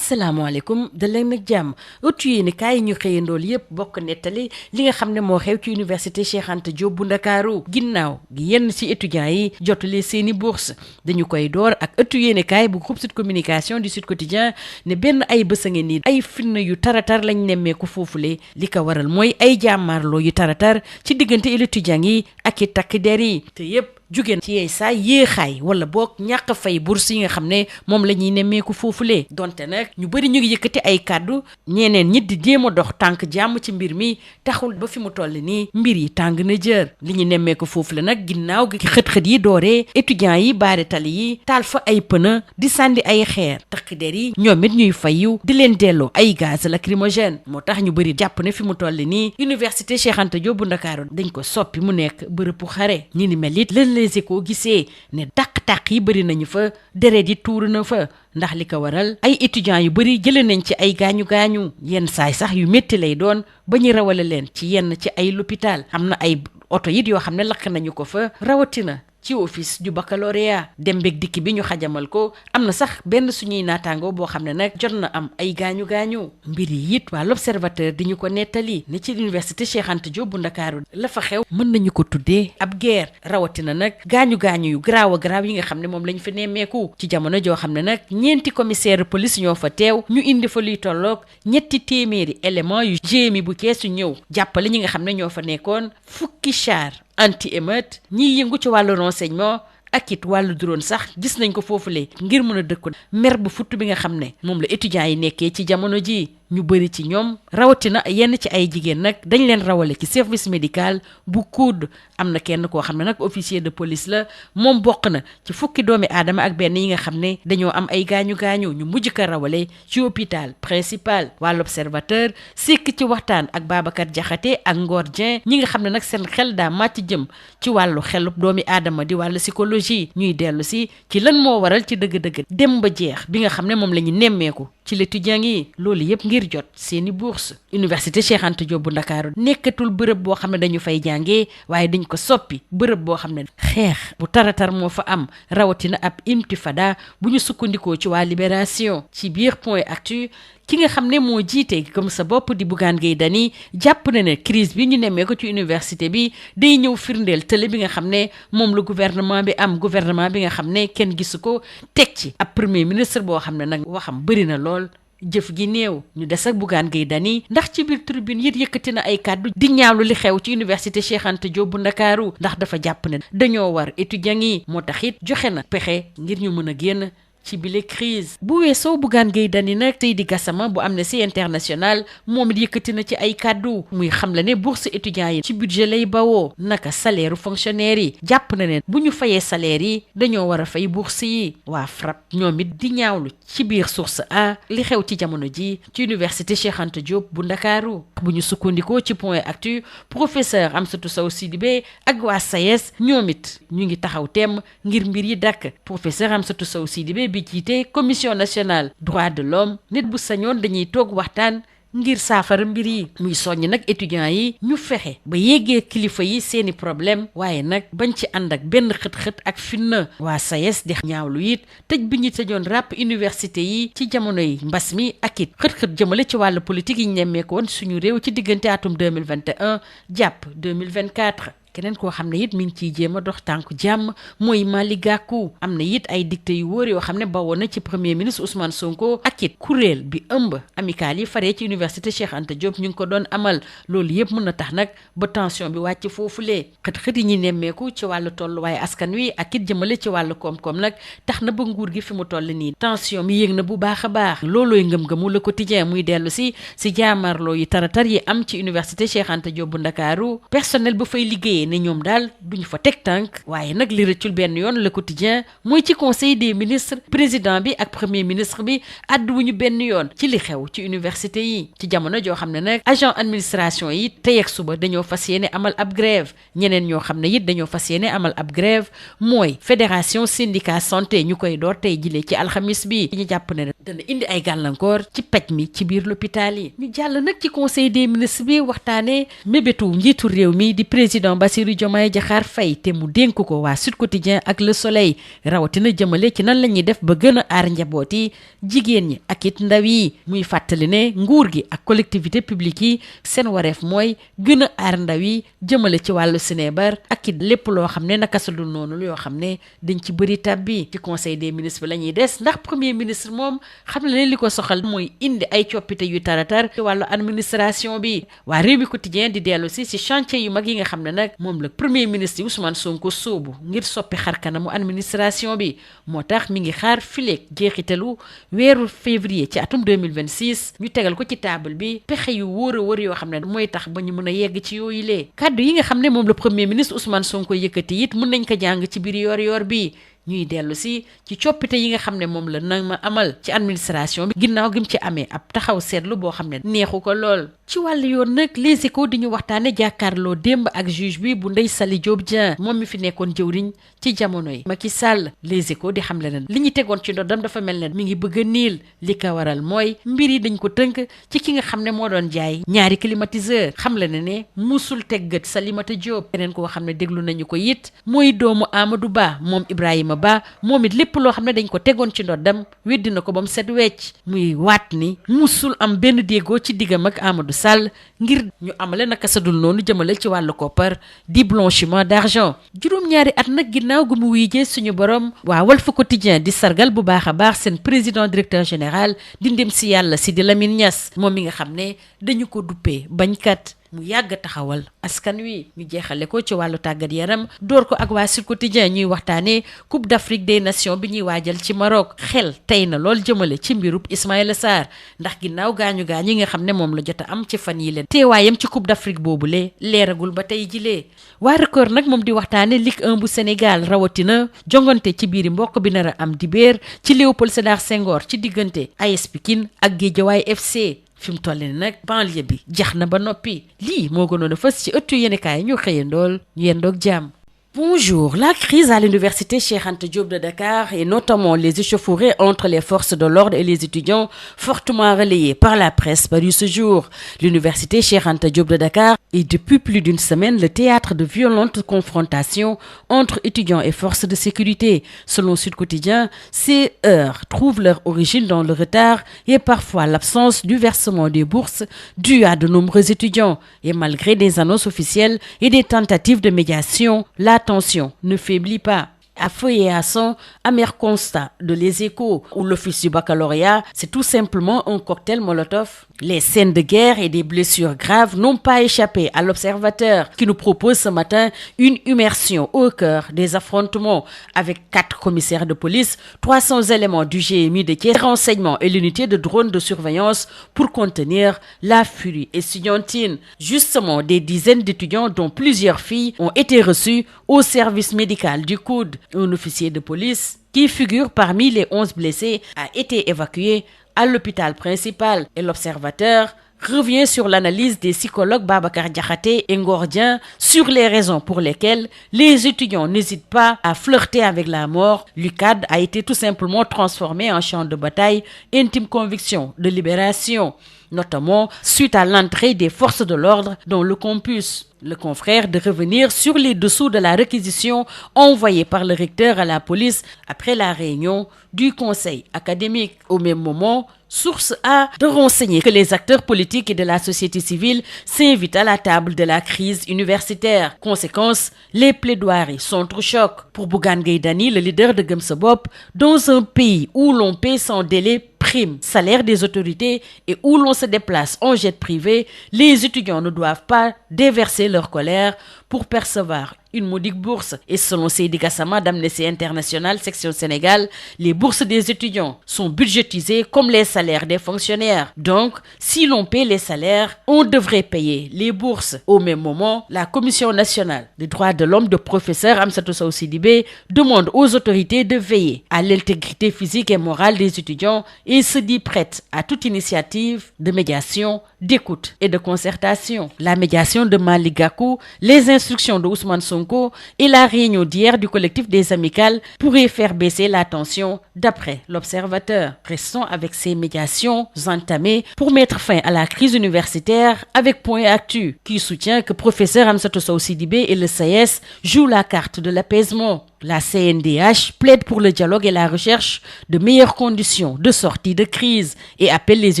asalaamaaleykum da leen nag jàmm ëttu yéene kaay ñu xëyandool yépp bokk nettali li nga xam ne moo xew ci université Cheikh Anta Diop bu Ndakaaru ginnaaw gi yenn ci étudiants yi jotale seeni bourse dañu koy door ak ëttu yéene kaay bu groupe Sud Communication du Sud Quotidien ne benn ay bés a ngi nii ay fitna yu taratar lañ nemmeeku foofule li ko waral mooy ay jàmmaarloo yu taratar ci diggante étudiants yi ak i takk der yi te yépp jugeen ci yeey saa yéexaay wala boog ñàkk fay bourse yi nga xam ne moom la ñuy nemmeeku foofulee donte nag ñu bëri ñu ngi yëkkati ay kàddu ñeneen ñi di jéem a dox tànk jàmm ci mbir mi taxul ba fi mu toll nii mbir yi tàng na jër li ñu nemmeeku foofule nag ginnaaw gi xët-xët yi dooree étudiants yi baare tali yi taal fa ay pneu di sànni ay xeer takk der yi ñoom it ñuy fayu di leen delloo ay gaz lacrymogène moo tax ñu bëri jàpp ne fi mu toll nii université Cheikh Anta Diop bu Ndakaaru dañ ko soppi mu nekk bërëbu xare ñi ni mel it Les Échos gisee ne tàq-tàq yi bëri nañu fa deret yi tuuru na fa ndax li ko waral ay étudiants yu bëri jëlee nañ ci ay gaañu-gaañu yenn saay sax yu métti lay doon ba ñu rawale leen ci yenn ci ay l'hôpital am na ay oto it yoo xam ne lakk nañu ko fa rawatina ci office du baccalauréat dem beeg dikk bi ñu xajamal ko am na sax benn suñuy naataango boo xam ne nag jot na am ay gaañu-gaañu mbir yi it waa l'observateur di ñu ko nettali ne ci université Cheikh Anta Diop bu Ndakaaru la fa xew mën nañu ko tuddee ab guerre rawatina nag gaañu-gaañu yu garaaw a garaaw yi nga xam ne moom lañ fa nemmeeku ci jamono joo xam ne nag ñeenti commissaire police ñoo fa teew ñu indi fa luy tolloog 300 élément yu GMI bu Kees yu ñëw jàppale ñi nga xam ne ñoo fa nekkoon fukki char anti-émeute ñiy yëngu ci wàllu renseignement ak it wàllu drone sax gis nañ ko foofule ngir mën a dëkku mer bu futt bi nga xam ne moom la étudiants yi nekkee ci jamono ji ñu bëri ci ñoom rawatina yenn ci ay jigéen nag dañ leen rawale ci service médical bu COUD am na kenn koo xam ne nag officier de police la moom bokk na ci fukki doomi aadama ak benn yi nga xam ne dañoo am ay gaañu-gaañu ñu mujj ko rawale ci hôpital principal waa l'observateur sikk ci waxtaan ak Babacar Diakhaté ak Ngor Dieng ñi nga xam ne nag seen xel daa màcc jëm ci wàllu xelub doomi aadama di wàllu psychologie ñuy dellu si ci lan moo waral ci dëgg-dëgg dem ba jeex bi nga xam ne moom la ñu nemmeeku ci l'étudiant yi loolu yëpp ngir jot seeni bourse université Cheikh Anta Diop bu Ndakaaru nekkatul bërëb boo xam ne dañu fay jàngee waaye dañ ko soppi bërëb boo xam ne xeex bu taratar moo fa am rawatina ab intifada bu ñu sukkandikoo ci waa Libération ci biir Point Actu ki nga xam ne moo jiite comme sa bopp di Bougane Gueye Dany jàpp na ne crise bi ñu nemmee ko ci université bi day ñëw firndeel tële bi nga xam ne moom la gouvernement bi am gouvernement bi nga xam ne kenn gisu ko teg ci ab premier ministre boo xam ne nag waxam bëri na lool jëf gi néew ñu des ak Bougane Gueye Dany ndax ci biir tribune yi yëkkati na ay kàddu di ñaawlu li xew ci université Cheikh Anta Diop bu Ndakaaru ndax dafa jàpp ne dañoo war étudiants yi moo tax it joxe na pexe ngir ñu mën a génn ci bile crise bu weesoo Bougane Gueye Dany nag Seydi Gassama bu Amnesty International moom it yëkkati na ci ay kàddu muy xam la ne bourse étudiants yi ci budget lay bawoo naka salaire fonctionnaire yi jàpp na ne bu ñu fayee salaire yi dañoo war a fay bourse yi waa FRAPP ñoom it di ñaawlu ci biir source a li xew ci jamono ji ci université Cheikh Anta Diop bu Ndakaaru bu ñu sukkandikoo ci Point Actu professeur Amsatou Sow Sidibé ak waa SAES ñoom it ñu ngi taxaw temm ngir mbir yi dakk professeur Amsatou Sow Sidibé bi jiite commission nationale droits de l'homme nit bu sañoon dañuy toog waxtaan ngir saafara mbir yi muy soññ nag étudiants yi ñu fexe ba yéegee kilifa yi seeni problème waaye nag bañ ci ànd ak benn xët-xët ak finna waa SAES di ñaawlu it tëj bi ñu tëjoon ràpp université yi ci jamono yi mbas mi ak it xët-xët jëmale ci wàllu politique yi ñu nemmeeku woon suñu réew ci diggante atum 2021 jàpp 2024 keneen koo xam ne it mi ngi ciy jéem a dox tànku jàmm mooy Malick Gakou am na it ay dicté yu wóor yoo xam ne bawoon na ci premier ministre Ousmane Sonko ak it kuréel bi ëmb amical yi faree ci université Cheikh Anta Diop ñu ngi ko doon amal loolu yëpp mën na tax nag ba tension bi wàcc foofulee xët-xët yi ñuy nemmeeku ci wàllu tolluwaay askan wi ak it jëmale ci wàllu koom-koom nag tax na ba nguur gi fi mu toll nii tension mi yéeg na bu baax a baax loolooy ngëm-ngëmu Le Quotidien muy dellu si jaamarloo yi taratar yi am ci université Cheikh Anta Diop bu Ndakaaru personnel ba fay liggéeyee ne ñoom daal duñu fa teg tànk waaye nag li rëccul benn yoon Le Quotidien mooy ci conseil des ministres président bi ak premier ministre bi àdduwuñu benn yoon ci li xew ci université yi ci jamono joo xam ne nag agent administration yi tey ak suba dañoo fas yéene amal ab grève ñeneen ñoo xam ne it dañoo fas yéene amal ab grève mooy fédération syndicat santé ñu koy door tey jilee ci alxamis bi ñu jàpp ne dana indi ay gàllankoor ci paj mi ci biir l'hôpital yi ñu jàll nag ci conseil des ministres bi waxtaane mébétu njiitu réew mi di président Bassirou Diomaye Diakhar Faye te mu dénk ko waa Sud Quotidien ak Le Soleil rawatina jëmale ci nan la ñuy def ba gën a aar njaboot yi jigéen ñi ak it ndaw yi muy fàttali ne nguur gi ak collectivité publique yi seen wareef mooy gën a aar ndaw yi jëmale ci wàllu sinébar ak it lépp loo xam ne naka sa dul noonu yoo xam ne dañ ci bëri tab bi ci conseil des ministres bi la ñuy des ndax premier ministre moom xam ne li ko soxal mooy indi ay coppite yu taratar ci wàllu administration bi waa Rewmi Quotidien di dellu si chantier yu mag yi nga xam ne nag moom la premier ministre yi Ousmane Sonko sóobu ngir soppi xar kanamu administration bi moo tax mi ngi xaar fileeg jeexitalu weeru février ci atum 2026 ñu tegal ko ci table bi pexe yu wóor a wóor yoo xam ne mooy tax ba ñu mën a yegg ci yooyu lee kaddu yi nga xam ne moom la premier ministre Ousmane Sonko yëkkati it mën nañ ko jàng ci biir yor bi ñuy dellu si ci coppite yi nga xam ne moom la na ma amal ci administration bi ginnaaw gi mu ci amee ab taxaw seetlu boo xam ne neexu ko lool ci wàllu yoon nag Les Échos di ñu waxtaane jàkkaarloo démb ak juge bi bu Ndeye Saly Diop Dieng moom mi fi nekkoon jëwriñ ci jamono yi Macky Sall Les Échos di xam le ne li ñu tegoon ci ndoddam dafa mel ne mi ngi bëgg a niil li ko waral mooy mbir yi dañ ko tënk ci ki nga xam ne moo doon jaay ñaari climatiseur xam le ne musul teggat Salimata Diop keneen koo xam ne déglu nañu ko it mooy doomu Amadou Ba moom Ibrahima Ba moom it lépp loo xam ne dañ ko tegoon ci ndoddam weddi na ko ba mu set wecc muy waat ni musul am benn déggoo ci diggam ak Amadou Sall ngir ñu amale naka sadul noonu jëmale ci wàllu koppar di blanchiment d'argent juróom-ñaari at nag ginnaaw gu mu wuyjee suñu borom waa Walf Quotidien di sargal bu baax a baax seen président directeur général di ndem si yàlla Sidi Lamine Niass moom mi nga xam ne dañu ko duppee bañkat mu yàgg taxawal askan wi ñu jeexale ko ci wàllu tàggat yaram door ko ak waa Sud Quotidien ñuy waxtaanee Coupe d'Afrique des Nations bi ñuy waajal ci Maroc xel tey na lool jëmale ci mbirub Ismaïla Sarr ndax ginnaaw gaañu yi nga xam ne moom la jot a am ci fan yi leen teewaayam ci Coupe d'Afrique boobule leeragul ba tey jilee waa Record nag moom di waxtaane Ligue 1 bu Sénégal rawatina jongante ci biiri mbokk bi nar a am dibéer ci Léopold Sédar Senghor ci diggante AS Pikine ak Guédiawaye FC fi mu toll nii nag banlieue bi jax na ba noppi lii moo gënoon a fës ci ëttu yéenekaay ñu xëyandool ñu yendoog jàmm. Bonjour. La crise à l'université Cheikh Anta Diop de Dakar et notamment les échauffourées entre les forces de l'ordre et les étudiants fortement relayées par la presse paru ce jour. L'université Cheikh Anta Diop de Dakar est depuis plus d'une semaine le théâtre de violentes confrontations entre étudiants et forces de sécurité. Selon Sud Quotidien, ces heurts trouvent leur origine dans le retard et parfois l'absence du versement des bourses dues à de nombreux étudiants. Et malgré des annonces officielles et des tentatives de médiation, la tension ne faiblit pas. À feu et à sang, amer constat de Les Échos où l'office du baccalauréat, c'est tout simplement un cocktail Molotov. Les scènes de guerre et des blessures graves n'ont pas échappé à l'Observateur qui nous propose ce matin une immersion au cœur des affrontements avec 4 commissaires de police, 300 éléments du GMI de Thiès, renseignements et l'unité de drones de surveillance pour contenir la furie estudiantine. Justement, des dizaines d'étudiants dont plusieurs filles ont été reçues au service médical du COUD. Un officier de police qui figure parmi les 11 blessés a été évacué à l'hôpital principal et l'Observateur revient sur l'analyse des psychologues Babacar Diakhaté et Ngor Dieng sur les raisons pour lesquelles les étudiants n'hésitent pas à flirter avec la mort. L'UCAD a été tout simplement transformé en champ de bataille, intime conviction de libération, notamment suite à l'entrée des forces de l'ordre dans le campus. Le confrère de revenir sur les dessous de la réquisition envoyée par le recteur à la police après la réunion du conseil académique. Au même moment, Source A de renseigner que les acteurs politiques et de la société civile s'invitent à la table de la crise universitaire. Conséquence, les plaidoiries s'entrechoquent. Pour Bougane Gueye Dany, le leader de Gëm Sa Bopp, dans un pays où l'on paie sans délai prime, salaire des autorités et où l'on se déplace en jet privé, les étudiants ne doivent pas déverser leur colère pour percevoir une modique bourse. Et selon Seydi Gassama d'Amnesty International, section Sénégal, les bourses des étudiants sont budgétisées comme les salaires des fonctionnaires. Donc, si l'on paie les salaires, on devrait payer les bourses. Au même moment, la Commission nationale des droits de l'homme de professeur Amsatou Sow Sidibé demande aux autorités de veiller à l'intégrité physique et morale des étudiants et se dit prête à toute initiative de médiation, d'écoute et de concertation. La médiation de Malick Gakou, les instructions de Ousmane Sonko et la réunion d'hier du collectif des amicales pourraient faire baisser la tension, d'après l'Observateur. Restons avec ces médiations entamées pour mettre fin à la crise universitaire avec Point Actu, qui soutient que professeur Amsatou Sow Sidibé et le SAES jouent la carte de l'apaisement. La CNDH plaide pour le dialogue et la recherche de meilleures conditions de sortie de crise et appelle les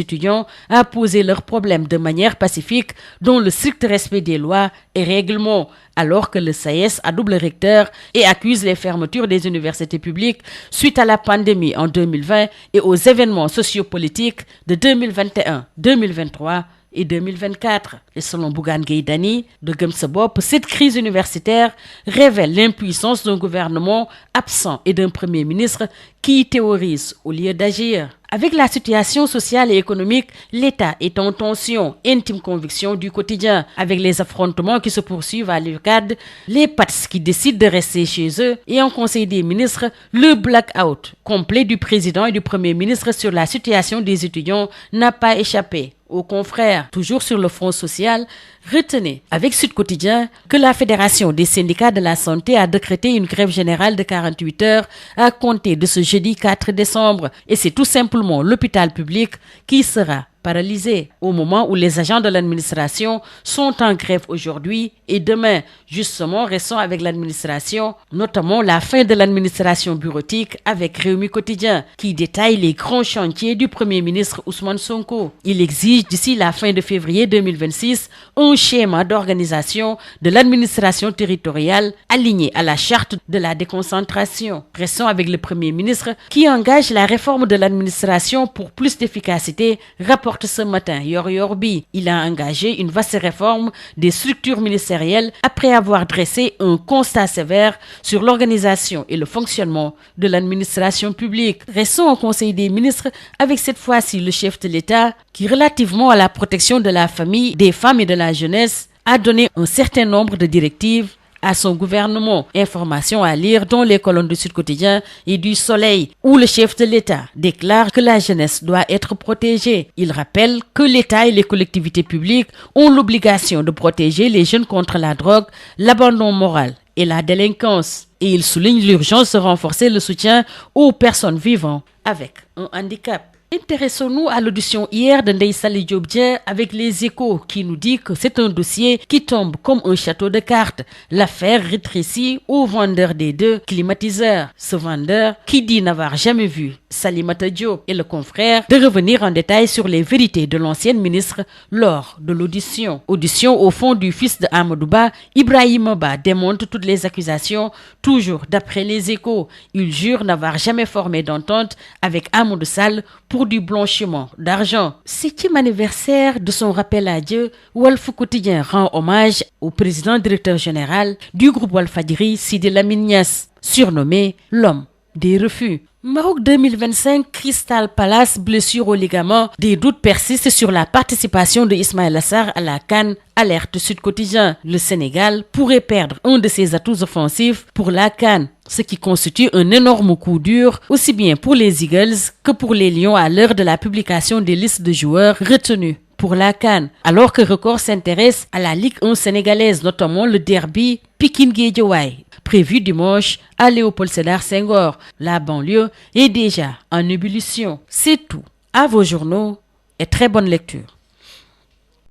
étudiants à poser leurs problèmes de manière pacifique dans le strict respect des lois et règlements, alors que le SAES a double recteur et accuse les fermetures des universités publiques suite à la pandémie en 2020 et aux événements sociopolitiques de 2021, 2023 et 2024. Et selon Bougane Gueye Dany de Gëm Sa Bopp, cette crise universitaire révèle l'impuissance d'un gouvernement absent et d'un premier ministre qui théorise au lieu d'agir. Avec la situation sociale et économique, l'État est en tension, intime conviction du quotidien. Avec les affrontements qui se poursuivent à l'UCAD, les PATS qui décident de rester chez eux et en Conseil des ministres, le blackout complet du président et du premier ministre sur la situation des étudiants n'a pas échappé aux confrères. Toujours sur le front social, retenez avec Sud Quotidien que la Fédération des syndicats de la santé a décrété une grève générale de 48 heures à compter de ce jeudi 4 décembre. Et c'est tout simplement l'hôpital public qui sera paralysé au moment où les agents de l'administration sont en grève aujourd'hui et demain. Justement, restons avec l'administration, notamment la fin de l'administration bureautique avec Rewmi Quotidien qui détaille les grands chantiers du Premier ministre Ousmane Sonko. Il exige d'ici la fin de février 2026 un schéma d'organisation de l'administration territoriale aligné à la charte de la déconcentration. Restons avec le Premier ministre qui engage la réforme de l'administration pour plus d'efficacité, rapporte ce matin Yor Yorbi. Il a engagé une vaste réforme des structures ministérielles après avoir dressé un constat sévère sur l'organisation et le fonctionnement de l'administration publique. Restons au Conseil des ministres avec cette fois-ci le chef de l'État qui, relativement à la protection de la famille, des femmes et de la jeunesse, a donné un certain nombre de directives à son gouvernement. Information à lire dans les colonnes du Sud Quotidien et du Soleil, où le chef de l'État déclare que la jeunesse doit être protégée. Il rappelle que l'État et les collectivités publiques ont l'obligation de protéger les jeunes contre la drogue, l'abandon moral et la délinquance. Et il souligne l'urgence de renforcer le soutien aux personnes vivant avec un handicap. Intéressons-nous à l'audition hier de Ndeye Saly Diop Dieng avec Les Échos qui nous dit que c'est un dossier qui tombe comme un château de cartes. L'affaire rétrécit au vendeur des 2 climatiseurs. Ce vendeur qui dit n'avoir jamais vu Salimata Diop et le confrère de revenir en détail sur les vérités de l'ancienne ministre lors de l'audition. Audition au fond du fils de Amadou Ba, Ibrahima Ba démonte toutes les accusations, toujours d'après Les Échos. Il jure n'avoir jamais formé d'entente avec Amadou Sall pour du blanchiment d'argent. 7e anniversaire de son rappel à Dieu, Walf Quotidien rend hommage au président directeur général du groupe Walfadjri, Sidi Lamine Niasse, surnommé l'homme des refus. Maroc 2025, Crystal Palace, blessure au ligament. Des doutes persistent sur la participation de Ismaïla Sarr à la CAN, alerte Sud Quotidien. Le Sénégal pourrait perdre un de ses atouts offensifs pour la CAN, ce qui constitue un énorme coup dur, aussi bien pour les Eagles que pour les Lions à l'heure de la publication des listes de joueurs retenus pour la CAN. Alors que Record s'intéresse à la Ligue 1 sénégalaise, notamment le derby Pikine-Guédiawaye, prévu dimanche à Léopold Sédar Senghor. La banlieue est déjà en ébullition. C'est tout. À vos journaux et très bonne lecture.